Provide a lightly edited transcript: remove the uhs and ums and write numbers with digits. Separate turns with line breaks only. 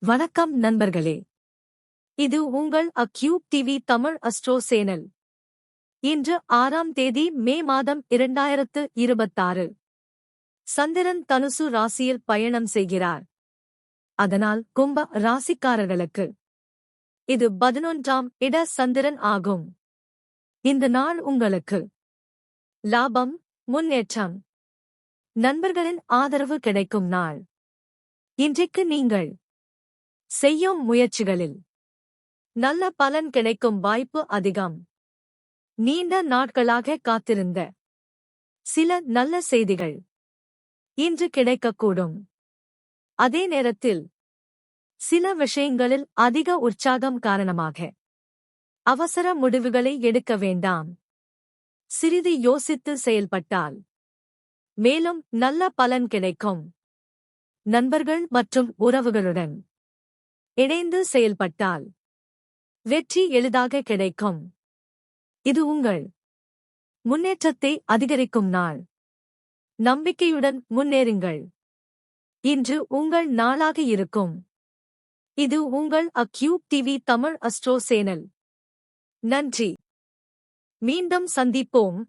வணக்கம் நண்பர்களே. இது உங்கள் அக்யூப் டிவி தமிழ் அஸ்ட்ரோ சேனல். இன்று 6ஆம் தேதி மே மாதம் 2026. சந்திரன் தனுசு ராசியில் பயணம் செய்கிறார். அதனால் கும்ப ராசிக்காரர்களுக்கு இது 11ஆம் இட சந்திரன் ஆகும். இந்த நாள் உங்களுக்கு லாபம், முன்னேற்றம், நண்பர்களின் ஆதரவு கிடைக்கும் நாள். இன்றைக்கு நீங்கள் செய்யும் முயற்சிகளில் நல்ல பலன் கிடைக்கும் வாய்ப்பு அதிகம். நீண்ட நாட்களாக காத்திருந்த சில நல்ல செய்திகள் இன்று கிடைக்கக்கூடும். அதே நேரத்தில் சில விஷயங்களில் அதிக உற்சாகம் காரணமாக அவசர முடிவுகளை எடுக்க வேண்டாம். சிறிது யோசித்து செயல்பட்டால் மேலும் நல்ல பலன் கிடைக்கும். நண்பர்கள் மற்றும் உறவுகளுடன் இணைந்து செயல்பட்டால் வெற்றி எளிதாக கிடைக்கும். இது உங்கள் முன்னேற்றத்தை அதிகரிக்கும் நாள். நம்பிக்கையுடன் முன்னேறுங்கள். இன்று உங்கள் நாளாக இருக்கும். இது உங்கள் அக்யூப் டிவி தமிழ் அஸ்ட்ரோ சேனல். நன்றி. மீண்டும் சந்திப்போம்.